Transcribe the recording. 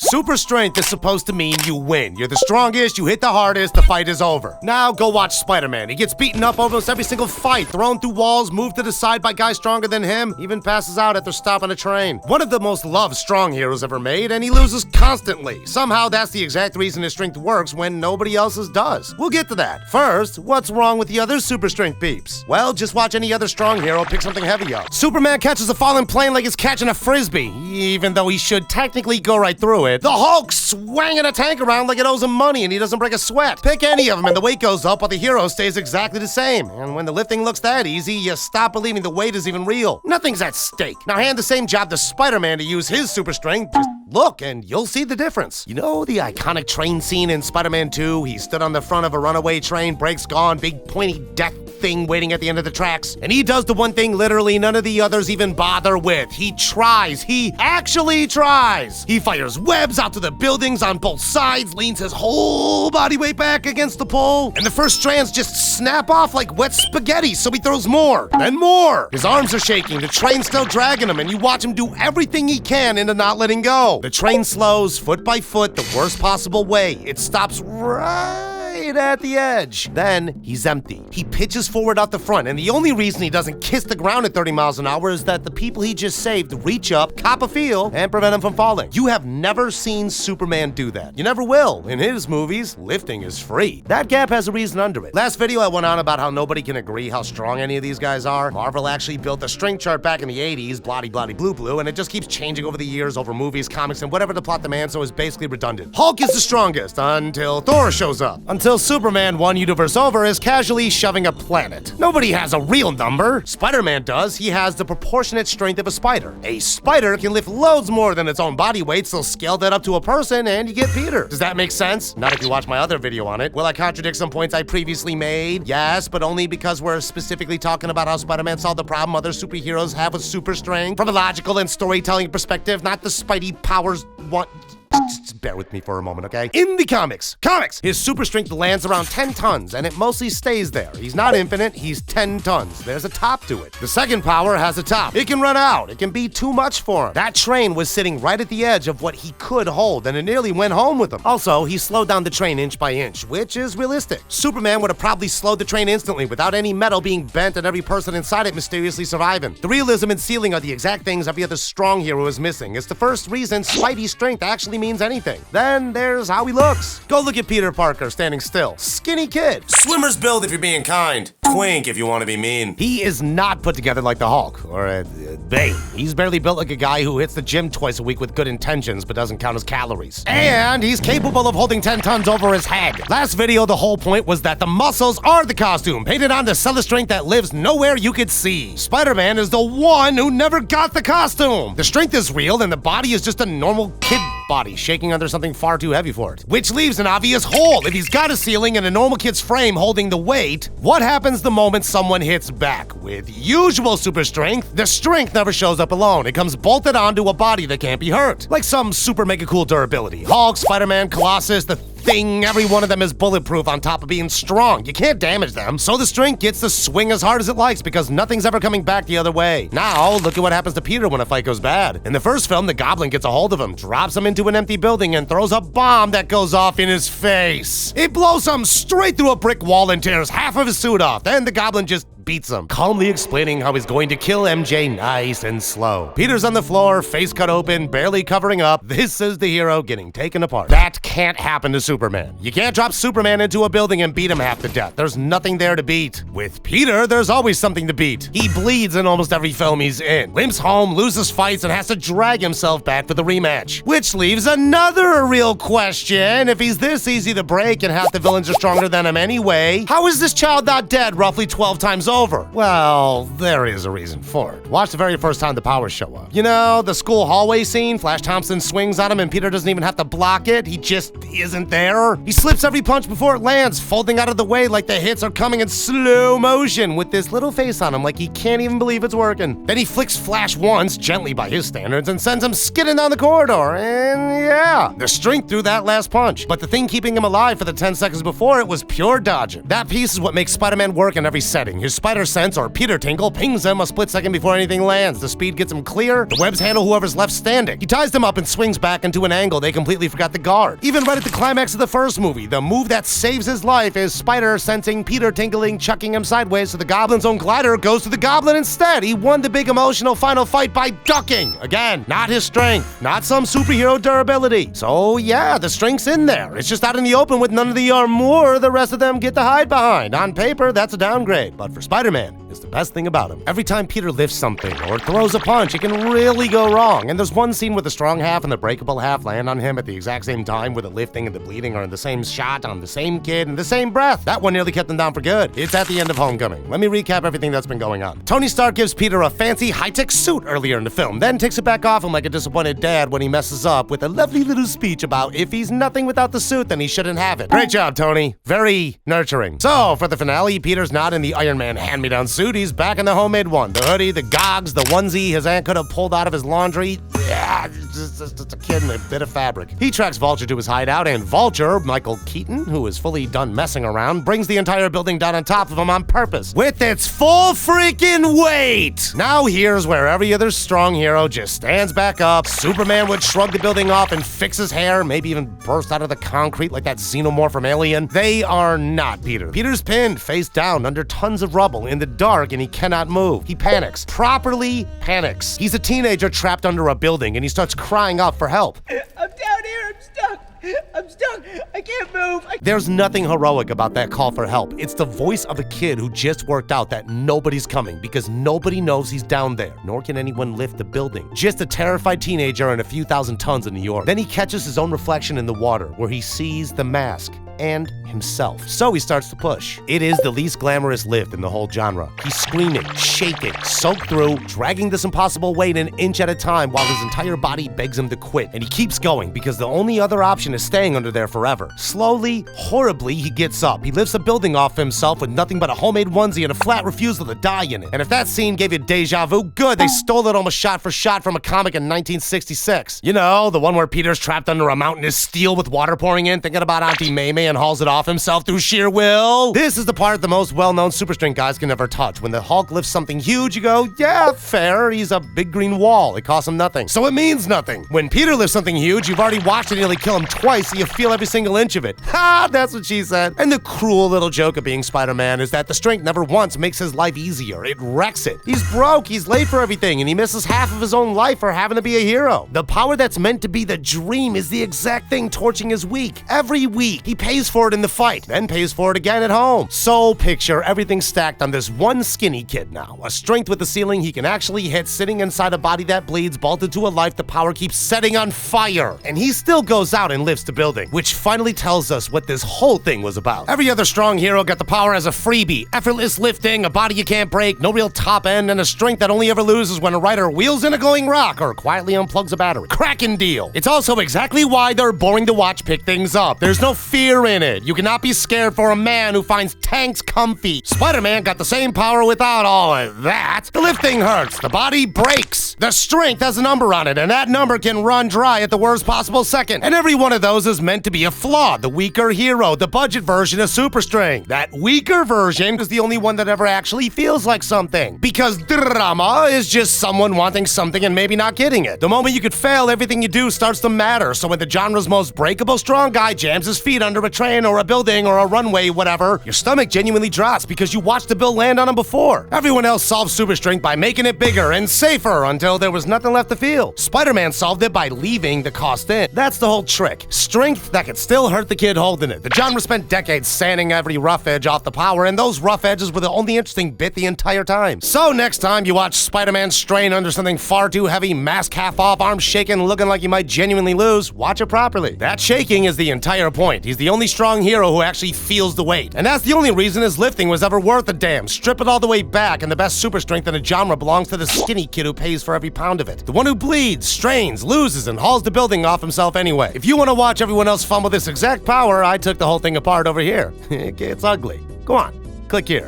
Super strength is supposed to mean you win. You're the strongest, you hit the hardest, the fight is over. Now go watch Spider-Man. He gets beaten up almost every single fight, thrown through walls, moved to the side by guys stronger than him, even passes out after stopping a train. One of the most loved strong heroes ever made, and he loses constantly. Somehow that's the exact reason his strength works when nobody else's does. We'll get to that. First, what's wrong with the other super strength peeps? Well, just watch any other strong hero pick something heavy up. Superman catches a falling plane like it's catching a frisbee, even though he should technically go right through it. The Hulk swanging a tank around like it owes him money and he doesn't break a sweat. Pick any of them and the weight goes up while the hero stays exactly the same. And when the lifting looks that easy, you stop believing the weight is even real. Nothing's at stake. Now hand the same job to Spider-Man to use his super strength. Just look and you'll see the difference. You know the iconic train scene in Spider-Man 2? He stood on the front of a runaway train, brakes gone, big pointy death thing waiting at the end of the tracks. And he does the one thing literally none of the others even bother with. He tries. He actually tries. He fires webs out to the buildings on both sides, leans his whole body weight back against the pole, and the first strands just snap off like wet spaghetti, so he throws more, then more. His arms are shaking, the train's still dragging him, and you watch him do everything he can into not letting go. The train slows, foot by foot, the worst possible way. It stops right at the edge. Then he's empty. He pitches forward out the front, and the only reason he doesn't kiss the ground at 30 miles an hour is that the people he just saved reach up, cop a feel, and prevent him from falling. You have never seen Superman do that. You never will. In his movies, lifting is free. That gap has a reason under it. Last video I went on about how nobody can agree how strong any of these guys are. Marvel actually built a strength chart back in the 80s, bloody blue blue, and it just keeps changing over the years over movies, comics, and whatever the plot demands, so it's basically redundant. Hulk is the strongest until Thor shows up. Until Superman one universe over is casually shoving a planet. Nobody has a real number. Spider-Man does. He has the proportionate strength of a spider. A spider can lift loads more than its own body weight, so scale that up to a person and you get Peter. Does that make sense? Not if you watch my other video on it. Will I contradict some points I previously made? Yes, but only because we're specifically talking about how Spider-Man solved the problem other superheroes have with super strength from a logical and storytelling perspective, not the Spidey powers want. Just bear with me for a moment, okay? In the comics, his super strength lands around 10 tons, and it mostly stays there. He's not infinite, he's 10 tons. There's a top to it. The second power has a top. It can run out. It can be too much for him. That train was sitting right at the edge of what he could hold, and it nearly went home with him. Also, he slowed down the train inch by inch, which is realistic. Superman would have probably slowed the train instantly without any metal being bent and every person inside it mysteriously surviving. The realism and ceiling are the exact things every other strong hero is missing. It's the first reason Spidey's strength actually means anything. Then there's how he looks. Go look at Peter Parker standing still. Skinny kid. Swimmer's build if you're being kind. Twink if you want to be mean. He is not put together like the Hulk or Bane. He's barely built like a guy who hits the gym twice a week with good intentions but doesn't count his calories. And he's capable of holding 10 tons over his head. Last video, the whole point was that the muscles are the costume, painted on to sell the strength that lives nowhere you could see. Spider-Man is the one who never got the costume. The strength is real and the body is just a normal kid body shaking under something far too heavy for it. Which leaves an obvious hole. If he's got a ceiling and a normal kid's frame holding the weight, what happens the moment someone hits back? With usual super strength, the strength never shows up alone. It comes bolted onto a body that can't be hurt. Like some super mega cool durability. Hulk, Spider-Man, Colossus, the Thing, every one of them is bulletproof on top of being strong. You can't damage them, so the strength gets to swing as hard as it likes because nothing's ever coming back the other way. Now, look at what happens to Peter when a fight goes bad. In the first film, the Goblin gets a hold of him, drops him into an empty building, and throws a bomb that goes off in his face. It blows him straight through a brick wall and tears half of his suit off. Then the Goblin just beats him, calmly explaining how he's going to kill MJ nice and slow. Peter's on the floor, face cut open, barely covering up. This is the hero getting taken apart. That can't happen to Superman. You can't drop Superman into a building and beat him half to death. There's nothing there to beat. With Peter, there's always something to beat. He bleeds in almost every film he's in, limps home, loses fights, and has to drag himself back for the rematch. Which leaves another real question. If he's this easy to break and half the villains are stronger than him anyway, how is this child not dead roughly 12 times over? Well, there is a reason for it. Watch the very first time the powers show up. You know, the school hallway scene, Flash Thompson swings at him and Peter doesn't even have to block it. He just isn't there. He slips every punch before it lands, folding out of the way like the hits are coming in slow motion with this little face on him like he can't even believe it's working. Then he flicks Flash once, gently by his standards, and sends him skidding down the corridor. And yeah, the strength through that last punch. But the thing keeping him alive for the 10 seconds before it was pure dodging. That piece is what makes Spider-Man work in every setting. His spider sense, or Peter Tinkle, pings him a split second before anything lands. The speed gets him clear, the webs handle whoever's left standing. He ties them up and swings back into an angle they completely forgot to guard. Even right at the climax of the first movie, the move that saves his life is Spider sensing Peter Tinkling, chucking him sideways so the Goblin's own glider goes to the Goblin instead. He won the big emotional final fight by ducking. Again, not his strength, not some superhero durability. So yeah, the strength's in there. It's just out in the open with none of the armor the rest of them get to hide behind. On paper, that's a downgrade, but for Spider-Man, it's the best thing about him. Every time Peter lifts something or throws a punch, it can really go wrong. And there's one scene where the strong half and the breakable half land on him at the exact same time, where the lifting and the bleeding are in the same shot on the same kid in the same breath. That one nearly kept him down for good. It's at the end of Homecoming. Let me recap everything that's been going on. Tony Stark gives Peter a fancy high-tech suit earlier in the film, then takes it back off him like a disappointed dad when he messes up with a lovely little speech about if he's nothing without the suit, then he shouldn't have it. Great job, Tony. Very nurturing. So, for the finale, Peter's not in the Iron Man hand-me-down suit. He's back in the homemade one. The hoodie, the goggles, the onesie his aunt could have pulled out of his laundry. Yeah, just a kid in a bit of fabric. He tracks Vulture to his hideout, and Vulture, Michael Keaton, who is fully done messing around, brings the entire building down on top of him on purpose, with its full freaking weight! Now here's where every other strong hero just stands back up. Superman would shrug the building off and fix his hair, maybe even burst out of the concrete like that xenomorph from Alien. They are not Peter. Peter's pinned, face down, under tons of rubble, in the dark, and he cannot move. He panics. Properly panics. He's a teenager trapped under a building, and he starts crying out for help. I'm down here, I'm stuck. I'm stuck. I can't move. There's nothing heroic about that call for help. It's the voice of a kid who just worked out that nobody's coming because nobody knows he's down there, nor can anyone lift the building. Just a terrified teenager and a few thousand tons in New York. Then he catches his own reflection in the water, where he sees the mask and himself. So he starts to push. It is the least glamorous lift in the whole genre. He's screaming, shaking, soaked through, dragging this impossible weight an inch at a time while his entire body begs him to quit. And he keeps going because the only other option is staying under there forever. Slowly, horribly, he gets up. He lifts a building off himself with nothing but a homemade onesie and a flat refusal to die in it. And if that scene gave you deja vu, good, they stole it almost shot for shot from a comic in 1966. You know, the one where Peter's trapped under a mountain of steel with water pouring in, thinking about Auntie May May and hauls it off himself through sheer will. This is the part the most well-known super strength guys can never touch. When the Hulk lifts something huge, you go, yeah, fair, he's a big green wall. It costs him nothing. So it means nothing. When Peter lifts something huge, you've already watched it nearly kill him twice, so you feel every single inch of it. Ha, that's what she said. And the cruel little joke of being Spider-Man is that the strength never once makes his life easier. It wrecks it. He's broke, he's late for everything, and he misses half of his own life for having to be a hero. The power that's meant to be the dream is the exact thing torching his week. Every week, he pays for it in the fight, then pays for it again at home. So picture everything stacked on this one skinny kid now. A strength with the ceiling he can actually hit, sitting inside a body that bleeds, bolted to a life the power keeps setting on fire. And he still goes out and lifts the building, which finally tells us what this whole thing was about. Every other strong hero got the power as a freebie. Effortless lifting, a body you can't break, no real top end, and a strength that only ever loses when a writer wheels in a glowing rock or quietly unplugs a battery. Crackin' deal. It's also exactly why they're boring to watch pick things up. There's no fear in it. You cannot be scared for a man who finds tanks comfy. Spider-Man got the same power without all of that. The lifting hurts. The body breaks. The strength has a number on it, and that number can run dry at the worst possible second. And every one of those is meant to be a flaw. The weaker hero, the budget version of super strength. That weaker version is the only one that ever actually feels like something. Because drama is just someone wanting something and maybe not getting it. The moment you could fail, everything you do starts to matter. So when the genre's most breakable strong guy jams his feet under a train or a building or a runway, whatever, your stomach genuinely drops because you watched the bill land on him before. Everyone else solved super strength by making it bigger and safer until there was nothing left to feel. Spider-Man solved it by leaving the cost in. That's the whole trick. Strength that could still hurt the kid holding it. The genre spent decades sanding every rough edge off the power, and those rough edges were the only interesting bit the entire time. So next time you watch Spider-Man strain under something far too heavy, mask half off, arms shaking, looking like he might genuinely lose, watch it properly. That shaking is the entire point. He's the only strong hero who actually feels the weight. And that's the only reason his lifting was ever worth a damn. Strip it all the way back, and the best super strength in a genre belongs to the skinny kid who pays for every pound of it. The one who bleeds, strains, loses, and hauls the building off himself anyway. If you want to watch everyone else fumble this exact power, I took the whole thing apart over here. It's ugly. Go on, click here.